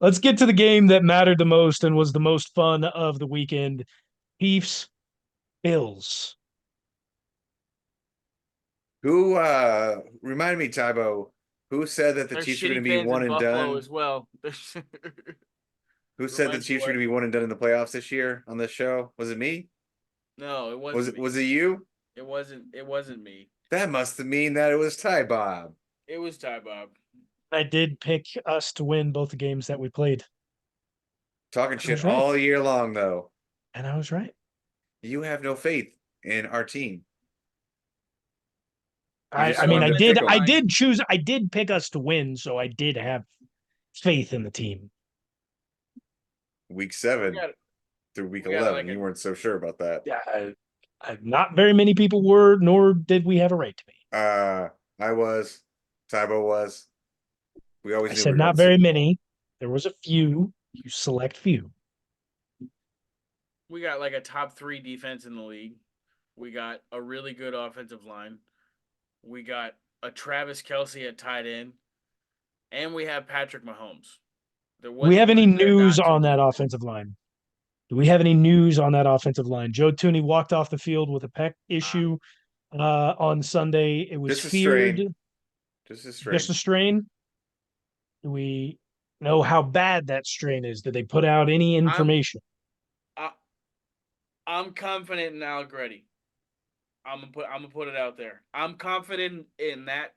Let's get to the game that mattered the most and was the most fun of the weekend. Chiefs, Bills. Who remind me, Tybo, who said that the There's Chiefs were going shitty to be fans one in and Buffalo done? as well. Who said the Remind me Chiefs were what? going to be one and done in the playoffs this year on this show? Was it me? No, it Was wasn't it me. was it you? It wasn't. It wasn't me. That must mean that it was Ty Bob. It was Ty Bob. I did pick us to win both the games that we played. Talking I shit was right. all year long though. And I was right. You have no faith in our team. You I, just I mean, I wanted to did pick I them. did choose I did pick us to win, so I did have faith in the team. Week We 7 got. through week We got 11. like a. You weren't so sure about that. Yeah, not very many people were, nor did we have a right to be. Uh, I was. Tybo was. We I always knew we said were going not to the very Super Bowl. many. There was a few, you select few. We got like a top 3 defense in the league. We got a really good offensive line. We got a Travis Kelsey at tight end, and we have Patrick Mahomes. Do we have What any is there news not to on that believe in? offensive line? Do we have any news on that offensive line? Joe Tooney walked off the field with a pec Uh, issue on Sunday. It was Just a feared, strain. Just a just strain. a strain. Do we know how bad that strain is? Did they put out any I'm information? I, I'm confident in Allegretti. I'm gonna put it out there. I'm confident in that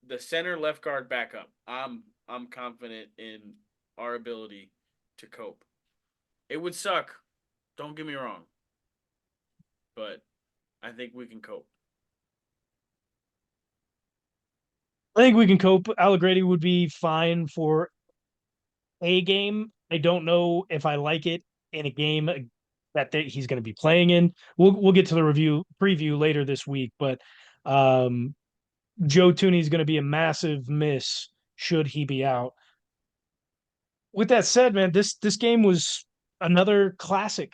the center left guard backup. I'm confident in our ability to cope. It would suck. Don't get me wrong, but I think we can cope. I think we can cope. Allegretti would be fine for a game. I don't know if I like it in a game that he's going to be playing in. We'll get to the review preview later this week, but um, Joe Tooney is going to be a massive miss should he be out. With that said, man, this game was another classic.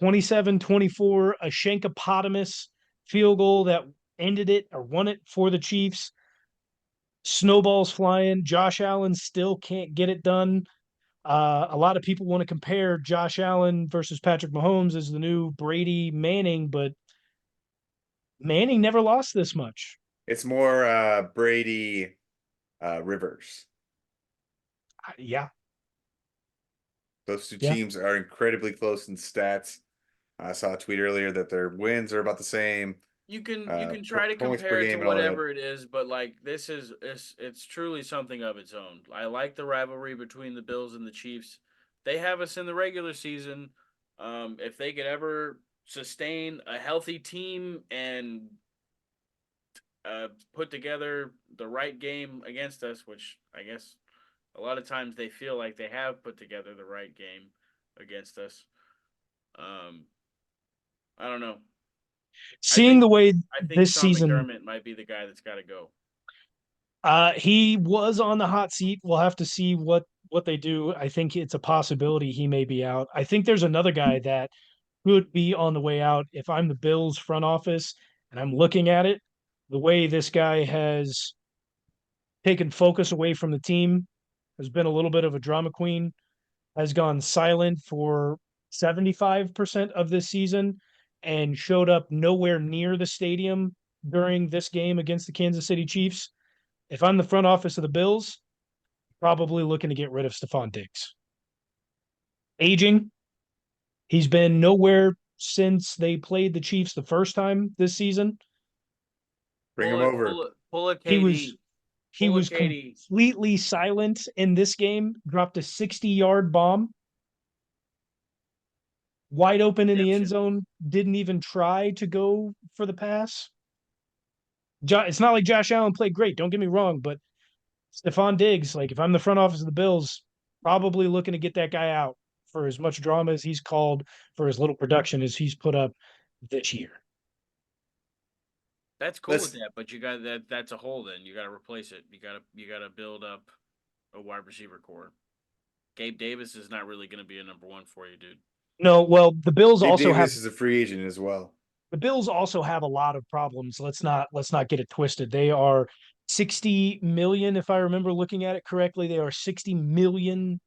27-24, a Shankopotamus field goal that ended it or won it for the Chiefs. Snowballs flying. Josh Allen still can't get it done. A lot of people want to compare Josh Allen versus Patrick Mahomes as the new Brady Manning, but Manning never lost this much. It's more Brady Rivers. Yeah, Those two yeah. teams are incredibly close in stats. I saw a tweet earlier that their wins are about the same, You can try to points per compare it to game and all that. whatever it is, but like this is it's truly something of its own. I like the rivalry between the Bills and the Chiefs. They have us in the regular season. If they could ever sustain a healthy team and put together the right game against us, which I guess a lot of times they feel like they have put together the right game against us. Um, I don't know. I Seeing think the way I think this Sean season, McDermott might be the guy that's got to go. he was on the hot seat. We'll have to see what they do. I think it's a possibility he may be out. I think there's another guy that could be on the way out. If I'm the Bills front office and I'm looking at it, the way this guy has taken focus away from the team, has been a little bit of a drama queen, has gone silent for 75% of this season and showed up nowhere near the stadium during this game against the Kansas City Chiefs. If I'm the front office of the Bills, probably looking to get rid of Stephon Diggs. Aging, he's been nowhere since they played the Chiefs the first time this season. Bring them over. Pull a He was KD, he pull a was KD. completely silent in this game, dropped a 60-yard bomb, wide open in the end Redemption. zone, didn't even try to go for the pass. It's not like Josh Allen played great, don't get me wrong, but Stephon Diggs, like if I'm the front office of the Bills, probably looking to get that guy out for as much drama as he's called, for as little production as he's put up this year. That's cool with Let's that, but you got that. That's a hole. Then you got to replace it. You got to build up a wide receiver core. Gabe Davis is not really going to be a number one for you, dude. No, well, Gabe Davis is a free agent as well. the Bills also have a lot of problems. Let's not get it twisted. They are 60 million, if I remember looking at it correctly. They are 60 million,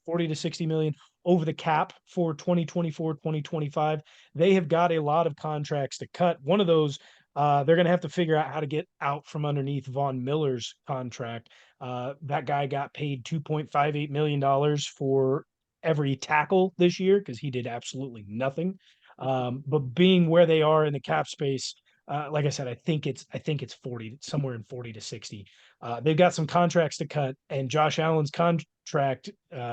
40 to 60 million over the cap for 2024, 2025. They have got a lot of contracts to cut. One of those, they're going to have to figure out how to get out from underneath Von Miller's contract. That guy got paid $2.58 million for every tackle this year because he did absolutely nothing. But being where they are in the cap space, like I said, I think it's 40, somewhere in 40 to 60. They've got some contracts to cut, and Josh Allen's contract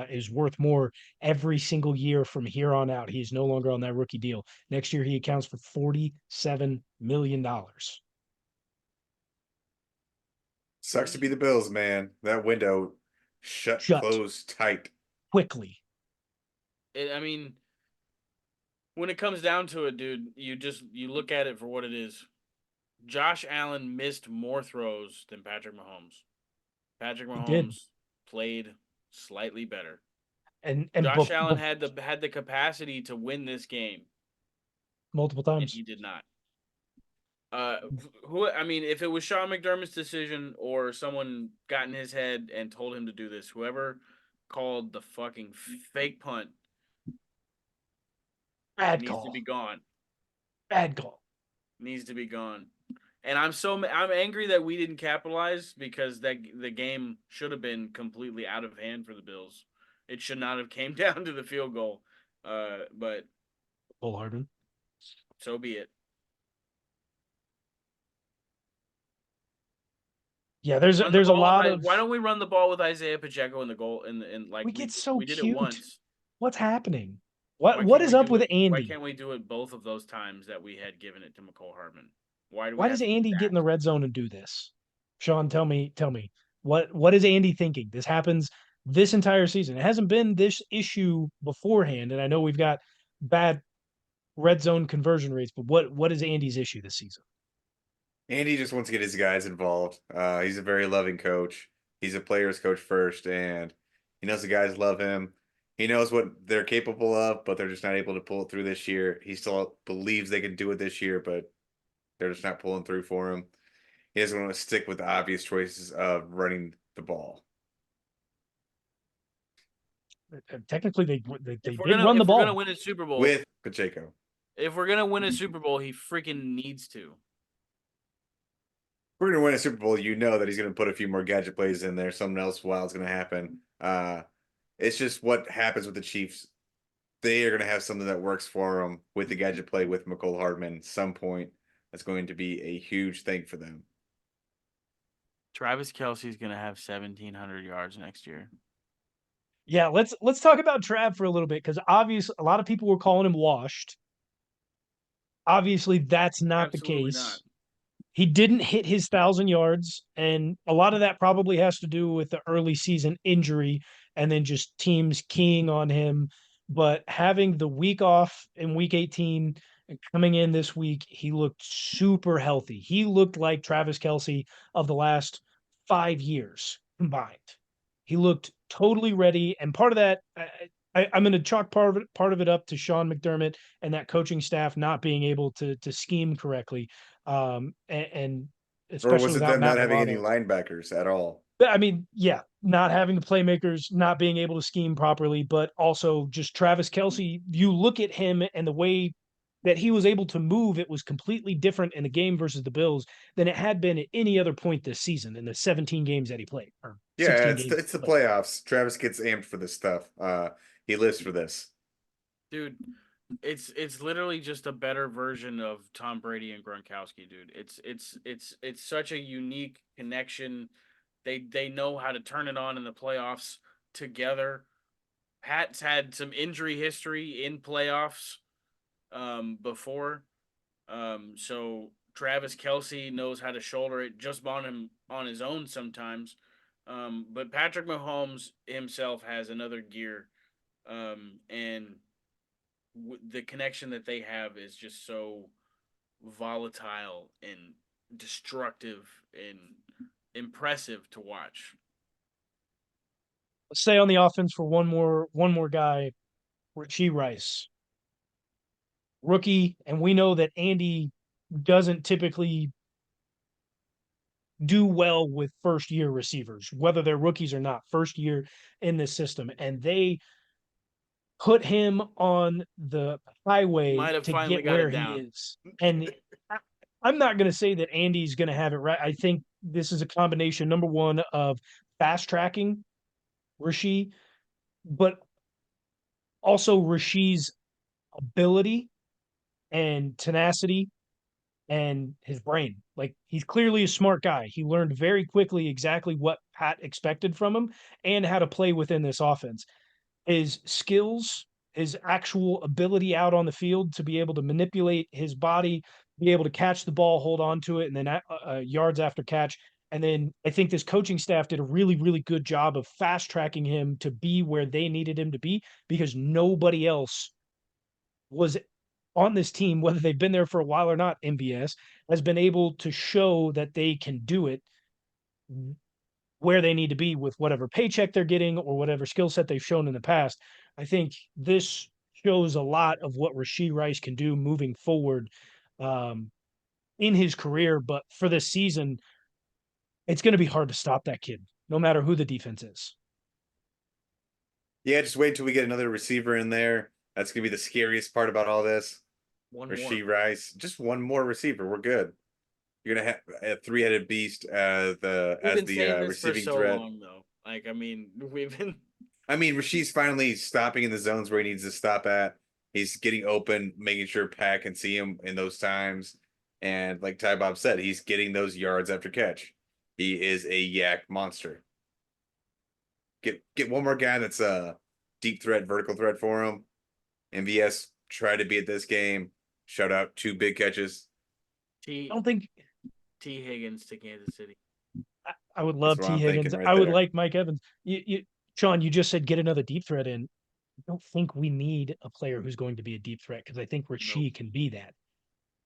is worth more every single year from here on out. He's no longer on that rookie deal. Next year, he accounts for $47 million. Sucks to be the Bills, man. That window Shut closed tight. quickly. I mean, when it comes down to it, dude, you look at it for what it is. Josh Allen missed more throws than Patrick Mahomes. Patrick He did, Mahomes played slightly better. and Josh Allen had the capacity to win this game, multiple and times. he did not. I mean, if it was Sean McDermott's decision or someone got in his head and told him to do this, whoever called the fucking fake punt Bad needs to be call. gone. Bad call. Needs to be gone. And I'm angry that we didn't capitalize because the game should have been completely out of hand for the Bills. It should not have came down to the field goal. But Bull Hardman. so be it. Yeah, there's Run the there's a ball. lot of. Why don't we run the ball with Isaiah Pacheco in the goal? And like We get so we did it cute. once. What's happening? What Why what can't is we up do with it? Why Andy? can't we do it both of those times that we had given it to McCole Hardman? Why do we Why have does to do Andy get in that? the red zone and do this? Sean, tell me, what is Andy thinking? This happens this entire season. It hasn't been this issue beforehand, and I know we've got bad red zone conversion rates, but what is Andy's issue this season? Andy just wants to get his guys involved. He's a very loving coach. He's a player's coach first, and he knows the guys love him. He knows what they're capable of, but they're just not able to pull it through this year. He still believes they can do it this year, but they're just not pulling through for him. He doesn't want to stick with the obvious choices of running the ball. Technically, they If we're did gonna run the if we're gonna ball. win a Super Bowl, With Pacheco. if we're gonna win a Super Bowl, he freaking needs to. We're going to win a Super Bowl, you know that he's going to put a few more gadget plays in there. Something else wild's going to happen. It's just what happens with the Chiefs. They are going to have something that works for them with the gadget play with McCole Hardman. At some point, that's going to be a huge thing for them. Travis Kelce's gonna have 1,700 yards next year. Yeah, let's talk about Trav for a little bit because obviously a lot of people were calling him washed. Obviously, that's not the Absolutely not. case. He didn't hit his 1,000 yards, and a lot of that probably has to do with the early season injury and then just teams keying on him. But having the week off in week 18 and coming in this week, he looked super healthy. He looked like Travis Kelce of the last 5 years combined. He looked totally ready, and part of that, I'm going to chalk part of it up to Sean McDermott and that coaching staff not being able to scheme correctly, and Or was especially it without them not Matt having any Milano. linebackers at all? I mean, yeah, not having the playmakers, not being able to scheme properly, but also just Travis Kelce. You look at him and the way that he was able to move, it was completely different in the game versus the Bills than it had been at any other point this season in the 17 games that he played or Yeah, 16 it's games it's the he played. playoffs. Travis gets amped for this stuff. He lives for this. Dude, it's literally just a better version of Tom Brady and Gronkowski, dude. It's such a unique connection. They know how to turn it on in the playoffs together. Pat's had some injury history in playoffs before. So Travis Kelce knows how to shoulder it just on his own sometimes. But Patrick Mahomes himself has another gear. And the connection that they have is just so volatile and destructive and impressive to watch. Let's stay on the offense for one more guy, Rashee Rice, rookie, and we know that Andy doesn't typically do well with first year receivers, whether they're rookies or not, first year in this system. And they put him on the highway Might have to finally get got where it he down. is. And I'm not going to say that Andy's going to have it right. I think this is a combination, number one, of fast tracking Rasheed, but also Rasheed's ability and tenacity and his brain. Like he's clearly a smart guy. He learned very quickly exactly what Pat expected from him and how to play within this offense. His skills, his actual ability out on the field to be able to manipulate his body, be able to catch the ball, hold on to it, and then yards after catch. And then I think this coaching staff did a really, really good job of fast tracking him to be where they needed him to be because nobody else was on this team, whether they've been there for a while or not, MBS has been able to show that they can do it where they need to be with whatever paycheck they're getting or whatever skill set they've shown in the past. I think this shows a lot of what Rashee Rice can do moving forward um, in his career. But for this season, it's going to be hard to stop that kid, no matter who the defense is. Yeah, just wait until we get another receiver in there. That's gonna be the scariest part about all this. One more. Rasheed Rice, just one more receiver. We're good. You're gonna have a three-headed beast as We've been the saying this for receiving so threat. long, though. Like, I mean, we've been. I mean, Rasheed's finally stopping in the zones where he needs to stop at. He's getting open, making sure Pat can see him in those times. And like Ty Bob said, he's getting those yards after catch. He is a yak monster. Get one more guy that's a deep threat, vertical threat for him. MVS tried to be at this game. Shut out 2 big catches. I don't think T. Higgins to Kansas City. I would That's love what T. I'm Higgins. thinking right I would there. like Mike Evans. Sean, you just said get another deep threat in. I don't think we need a player who's going to be a deep threat because I think Nope. Rasheed can be that.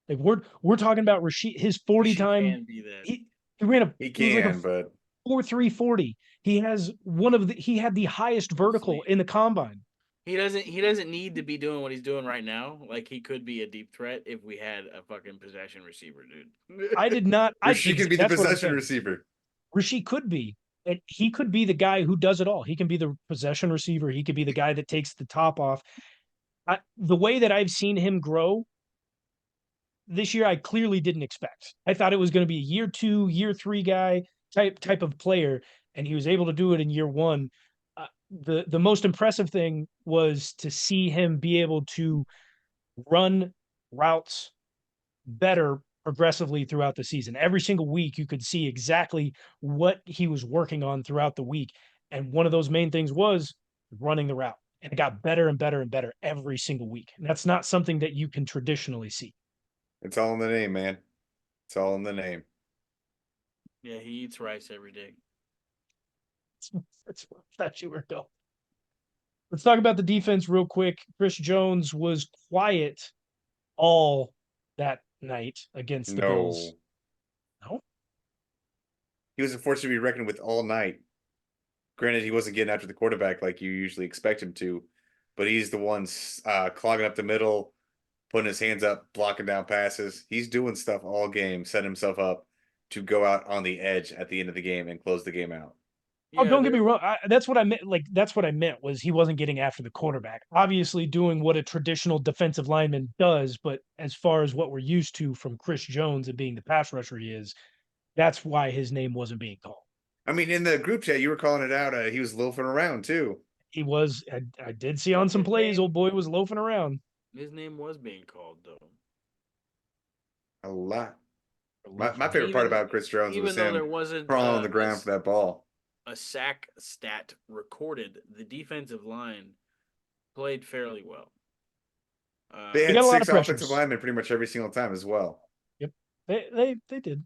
Like we're talking about Rasheed, his 40 She time. can be that. He ran a He he was like a can, but 4.340. He has he had the highest vertical in the combine. He doesn't need to be doing what he's doing right now. Like he could be a deep threat if we had a fucking possession receiver, dude. I did not. Rasheed can be the That's what I'm possession saying. receiver. Rasheed could be, and he could be the guy who does it all. He can be the possession receiver. He could be the guy that takes the top off. The way that I've seen him grow this year, I clearly didn't expect. I thought it was going to be a year 2, year 3 guy type of player, and he was able to do it in year 1. The most impressive thing was to see him be able to run routes better progressively throughout the season. Every single week, you could see exactly what he was working on throughout the week, and one of those main things was running the route, and it got better and better and better every single week. And that's not something that you can traditionally see. It's all in the name, man. It's all in the name. Yeah, he eats rice every day. That's what I thought you were going. Let's talk about the defense real quick. Chris Jones was quiet all that night against the Bills. No. No, He was unfortunately to be reckoned with all night. Granted, he wasn't getting after the quarterback like you usually expect him to, but he's the one clogging up the middle, putting his hands up, blocking down passes. He's doing stuff all game, setting himself up to go out on the edge at the end of the game and close the game out. oh, Yeah, don't get me wrong. That's what I meant. Like that's what I meant was he wasn't getting after the quarterback. Obviously, doing what a traditional defensive lineman does, but as far as what we're used to from Chris Jones and being the pass rusher he is, that's why his name wasn't being called. I mean, in the group chat, you were calling it out. He was loafing around too. He was. I did see on some plays, old boy was loafing around. His name was being called though. A lot. My favorite part Even- about Chris Jones Even was though him there wasn't crawling on the ground for that ball. a sack stat recorded, the defensive line played fairly well. They got had a lot of 6 offensive pressures. linemen pretty much every single time as well. Yep, they did.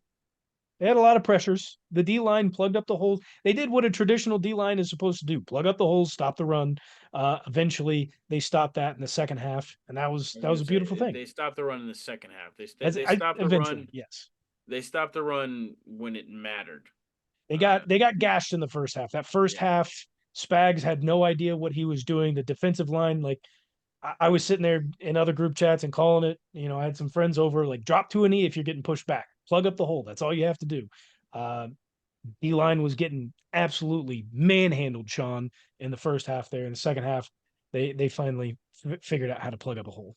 They had a lot of pressures. The D line plugged up the holes. They did what a traditional D line is supposed to do: plug up the holes, stop the run. Eventually, they stopped that in the second half, and that was a beautiful thing. They stopped the run in the second half. They Eventually, stopped the run. yes. They stopped the run when it mattered. They got gashed in the first half. That first half, Spags had no idea what he was doing. The defensive line, like I was sitting there in other group chats and calling it. You know, I had some friends over, like drop to a knee if you're getting pushed back. Plug up the hole. That's all you have to do. Uh, D-line was getting absolutely manhandled, Sean, in the first half there. In the second half, they finally figured out how to plug up a hole.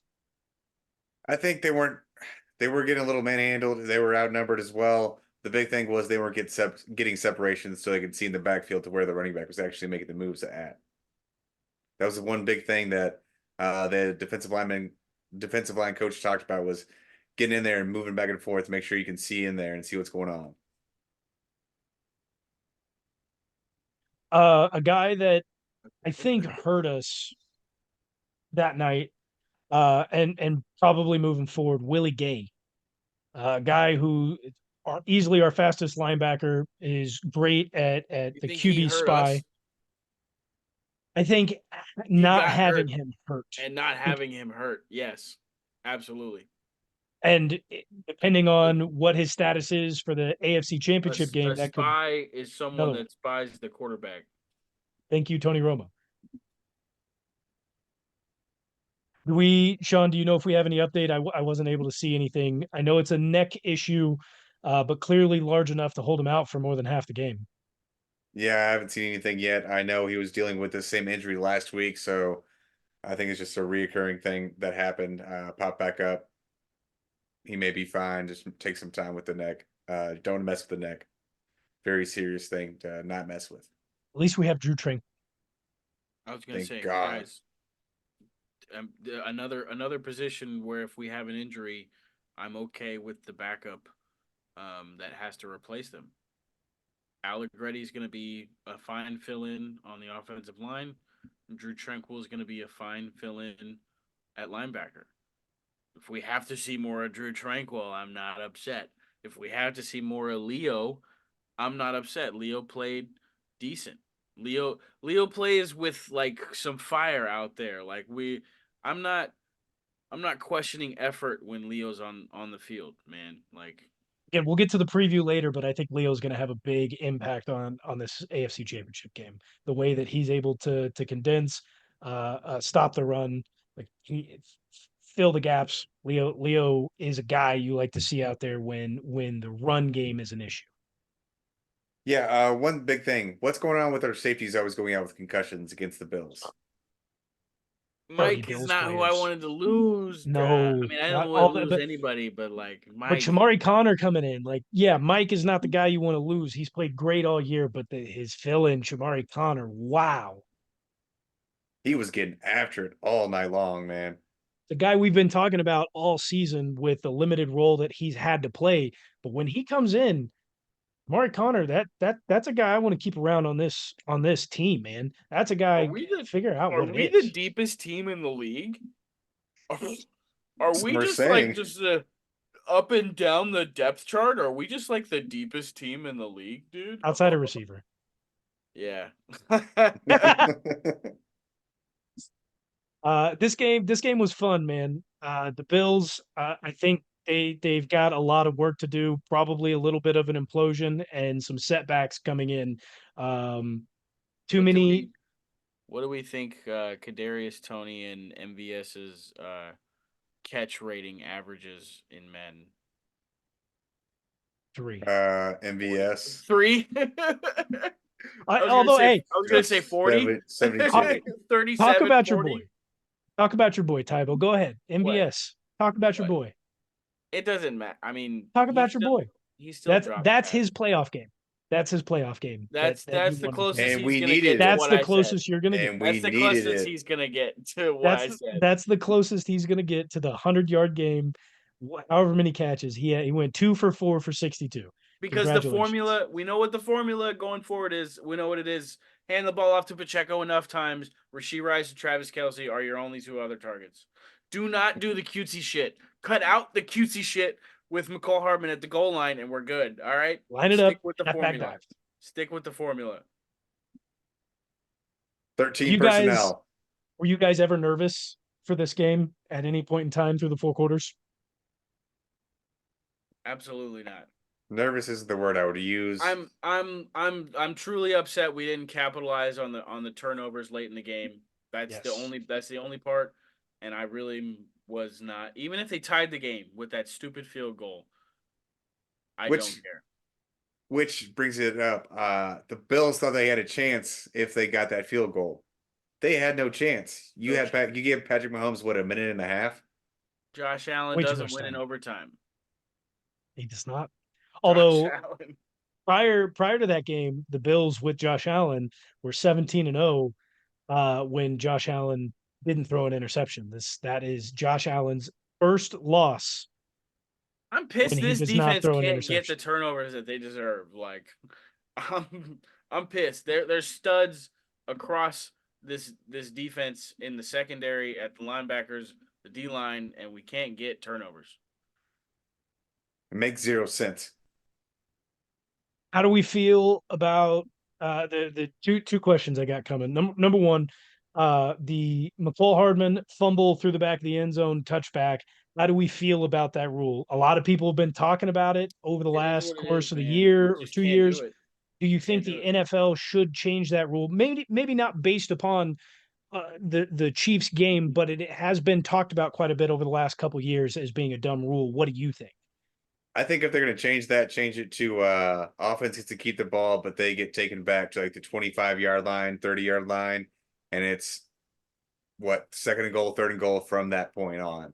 I think they were getting a little manhandled. They were outnumbered as well. The big thing was they weren't getting separations so they could see in the backfield to where the running back was actually making the moves at. That was the one big thing that the defensive line coach talked about was getting in there and moving back and forth to make sure you can see in there and see what's going on. A guy that I think hurt us that night, and probably moving forward, Willie Gay, a guy who are easily our fastest linebacker, is great at You the think he QB hurt spy. us? I think He not got having hurt him hurt, and not having him hurt. Yes, absolutely. and depending on what his status is for the AFC Championship A game, that could spy is someone another one. that spies the quarterback. Thank you, Tony Romo. Sean, do you know if we have any update? I wasn't able to see anything. I know it's a neck issue, but clearly large enough to hold him out for more than half the game. Yeah, I haven't seen anything yet. I know he was dealing with the same injury last week, so I think it's just a reoccurring thing that happened. Pop back up. He may be fine. Just take some time with the neck. Don't mess with the neck. Very serious thing to not mess with. At least we have Drew Trank. I was gonna Thank say, God. guys, another position where if we have an injury, I'm okay with the backup that has to replace them. Allegretti is going to be a fine fill-in on the offensive line. Drew Tranquil is going to be a fine fill-in at linebacker. If we have to see more of Drew Tranquil, I'm not upset. If we have to see more of Leo, I'm not upset. Leo played decent. Leo plays with like some fire out there. I'm not I'm not questioning effort when Leo's on the field, man. Like Again, we'll get to the preview later, but I think Leo's going to have a big impact on this AFC Championship game. The way that he's able to condense, stop the run, like he fill the gaps. Leo is a guy you like to see out there when the run game is an issue. Yeah, one big thing. What's going on with our safeties always going out with concussions against the Bills? Already Mike is Bills not who I players. wanted to lose. I No, mean, I not don't want all to that, lose anybody, but like but Mike, Shamari Connor coming in, like, yeah, Mike is not the guy you want to lose. He's played great all year, but his fill in, Shamari Connor, wow. He was getting after it all night long, man. The guy we've been talking about all season with the limited role that he's had to play. But when he comes in, Shamari Connor, that's a guy I want to keep around on this team, man. That's a are guy we the figure out are what it we the is. deepest team in the league? Are, are we Some are just like saying. just up and down the depth chart? Are we just like the deepest team in the league, dude? Outside a receiver. Yeah. This game was fun, man. The Bills, I think they've got a lot of work to do, probably a little bit of an implosion and some setbacks coming in. Too what do many we what do we think Kadarius Tony and MVS's catch rating averages in men? three. 40. MVS 3? I, although, hey, I was gonna say 40. 72. talk 37, about your boy. 40. Talk about your boy, Tybo. Go ahead. What? MVS. Talk about your What? boy. It doesn't matter. I mean, Talk about your boy. he still drops That's back. his playoff game. That's his playoff game. That you That's the want him to closest have. And he's we gonna needed get to it. That's what the I said. closest you're gonna get. And That's we the needed closest it. he's gonna get to what I said. That's the closest he's gonna get to the 100-yard game. However many catches he went 2 for 4 for 62. Because the Congratulations. formula, we know what the formula going forward is. We know what it is. Hand the ball off to Pacheco enough times. Rasheed Rice and Travis Kelsey are your only two other targets. Do not do the cutesy shit. Cut out the cutesy shit with McCall Hardman at the goal line, and we're good. All right? Line it up. Stick with the Halfback formula. dive. Stick with the formula. 13 You guys personnel. were you guys ever nervous for this game at any point in time through the 4 quarters? Absolutely not. Nervous isn't the word I would use. I'm truly upset we didn't capitalize on the turnovers late in the game. Yes. That's the only part, and I really was not. Even if they tied the game with that stupid field goal, I don't Which care. which brings it up. The Bills thought they had a chance if they got that field goal. They had no chance. You No had chance. You gave Patrick Mahomes what, a minute and a half? Josh Allen Way too doesn't much win in time. overtime. He does not. Josh Although Allen. prior to that game, the Bills with Josh Allen were 17-0 when Josh Allen didn't throw an interception. That is Josh Allen's first loss I'm when pissed he this does not defense throw an can't get the interception. turnovers that they deserve. Like I'm pissed. There's studs across this defense in the secondary, at the linebackers, the D line, and we can't get turnovers. It makes zero sense. How do we feel about the two questions I got coming? Number one, the McCall Hardman fumble through the back of the end zone touchback. How do we feel about that rule? A lot of people have been talking about it over the It is last what it course is, of the man. year We or just two can't do years. it. Do you think Can't do the it. NFL should change that rule? Maybe not based upon the Chiefs game, but it has been talked about quite a bit over the last couple years as being a dumb rule. What do you think? I think if they're going to change that, change it to offense gets to keep the ball, but they get taken back to like the 25-yard line, 30-yard line, and it's what, second and goal, third and goal from that point on.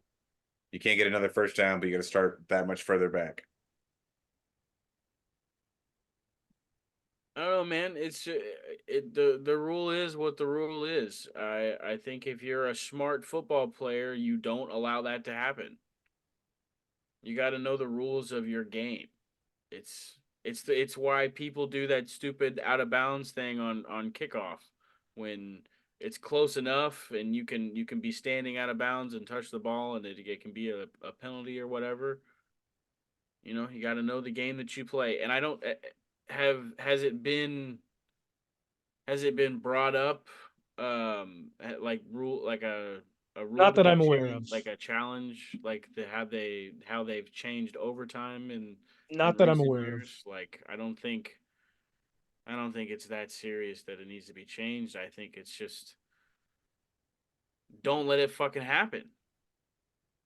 You can't get another first down, but you got to start that much further back. I don't know, man. The rule is what the rule is. I think if you're a smart football player, you don't allow that to happen. You got to know the rules of your game. It's why people do that stupid out of bounds thing on kickoff when it's close enough and you can be standing out of bounds and touch the ball and it can be a penalty or whatever. You got to know the game that you play. And I don't have has it been brought up like rule like a rule Not that book I'm aware of. change, like a challenge, like how they've changed overtime in Not that I'm recent aware of. years. Like I don't think it's that serious that it needs to be changed. I think it's just don't let it fucking happen.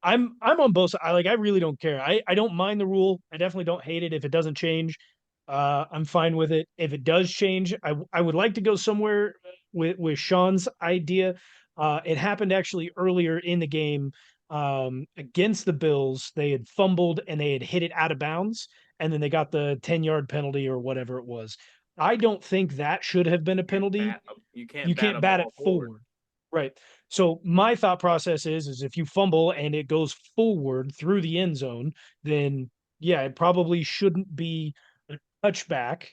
I'm on both sides. I really don't care. I don't mind the rule. I definitely don't hate it if it doesn't change. I'm fine with it. If it does change, I would like to go somewhere with Sean's idea. It happened actually earlier in the game against the Bills. They had fumbled and they had hit it out of bounds, and then they got the 10-yard penalty or whatever it was. I don't think that should have been a penalty. You You can't bat can't a bat it ball forward. forward. Right. So my thought process is if you fumble and it goes forward through the end zone, then yeah, it probably shouldn't be a touchback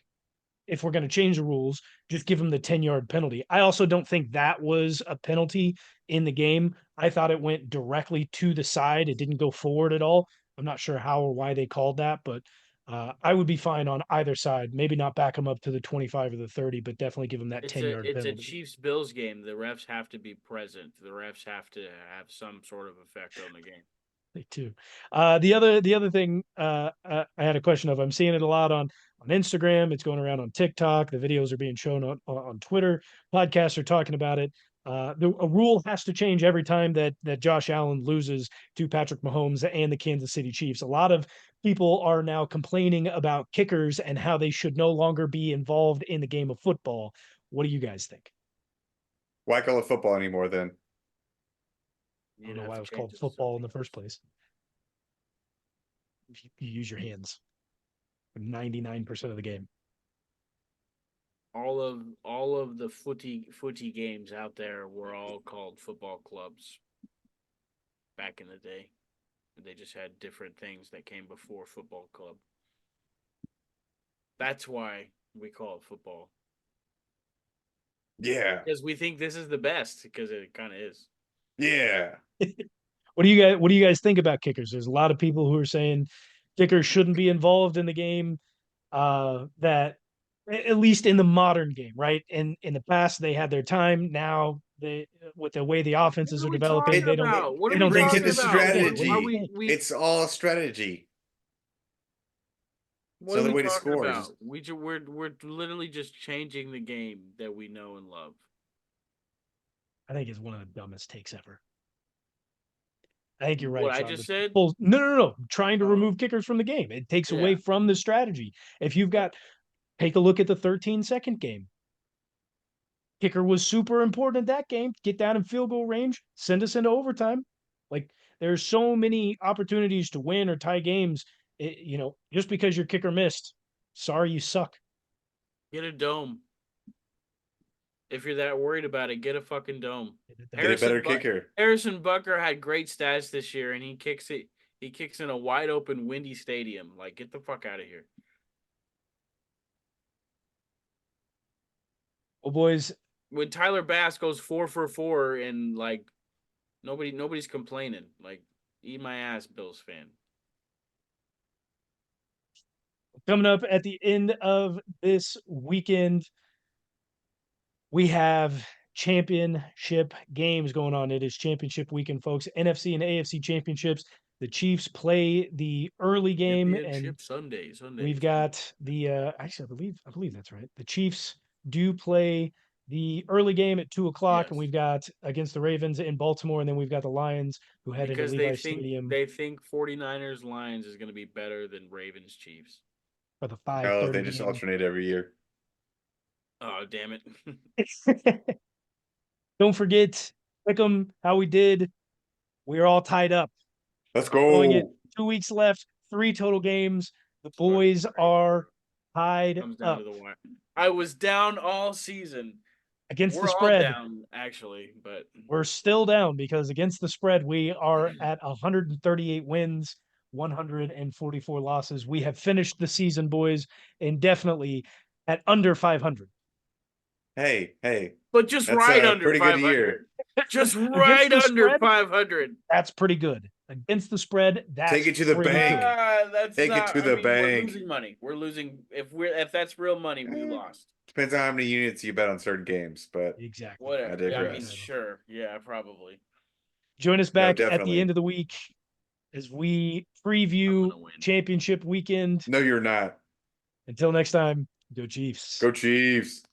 if we're going to change the rules. Just give them the 10-yard penalty. I also don't think that was a penalty in the game. I thought it went directly to the side. It didn't go forward at all. I'm not sure how or why they called that, but I would be fine on either side. Maybe not back them up to the 25 or the 30, but definitely give them that It's 10-yard a penalty. Chiefs Bills game. The refs have to be present. The refs have to have some sort of effect on the game. They too. The other thing I had a question of. I'm seeing it a lot on Instagram. It's going around on TikTok. The videos are being shown on Twitter. Podcasts are talking about it. A rule has to change every time that Josh Allen loses to Patrick Mahomes and the Kansas City Chiefs. A lot of people are now complaining about kickers and how they should no longer be involved in the game of football. What do you guys think? Why call it football anymore then? I don't You'd know have why to it was change called it to football in something the first else. place. You use your hands 99% of the game. All of the footy games out there were all called football clubs back in the day. They just had different things that came before football club. That's why we call it football. Yeah. Because we think this is the best, because it kind of is. Yeah. What do you guys think about kickers? There's a lot of people who are saying kickers shouldn't be involved in the game. That at least in the modern game, right? In the past they had their time. Now they with the way the What offenses are are we developing, talking It about? What they are we don't think brings in talking the kickers should about? be in. What do Are you strategy. think? we It's all strategy. It's What are another we way to talking score. Just about? We're literally just changing the game that we know and love. I think it's one of the dumbest takes ever. I think you're What right, I Sean. just said? No. Trying to Oh, remove kickers from the game. It takes away yeah. from the strategy. If you've got, take a look at the 13-second game. Kicker was super important in that game. Get down in field goal range, send us into overtime. Like there's so many opportunities to win or tie games. Just because your kicker missed, sorry, you suck. Get a dome. If you're that worried about it, get a fucking dome. Get a better kicker. Harrison Bucker had great stats this year, and he kicks it. He kicks in a wide open, windy stadium. Like, get the fuck out of here. Well, boys, When Tyler Bass goes 4 for 4, and like nobody's complaining. Like, eat my ass, Bills fan. coming up at the end of this weekend, we have championship games going on. It is championship weekend, folks. NFC and AFC championships. The Chiefs play the early game, and Championship Sunday. we've got the actually I believe that's right. The Chiefs do play the early game at 2 o'clock, and Yes, we've got against the Ravens in Baltimore, and then we've got the Lions who head into because they Levi think Stadium 49ers Lions is going to be better than Ravens Chiefs. for the Oh, 5:30 they just game. alternate every year. Oh, damn it. Don't forget, pick 'em how we did. We're all tied up. Let's Going it go. 2 weeks left, 3 total games. The It's fucking boys crazy, are bro. tied Comes down to up the wire. I was down all season. against the We're all spread. down, actually, but We're still down because against the spread, we are at 138 wins, 144 losses. We have finished the season, boys, indefinitely at under 500. Hey, just that's right a under pretty good year. 500. Just Against right the under spread, 500. that's pretty good. Against the spread, Take that's it to the pretty bank. good. That's Take it not. to I the mean, we're bank. losing money. We're losing. If that's real money, we Eh, lost. Depends on how many units you bet on certain games, but Exactly. I Whatever. I mean, digress. sure. Yeah, probably. Join us No, back at the end definitely. of the week as we I'm preview gonna win. championship weekend. No, you're not. Until next time, go Chiefs. Go Chiefs.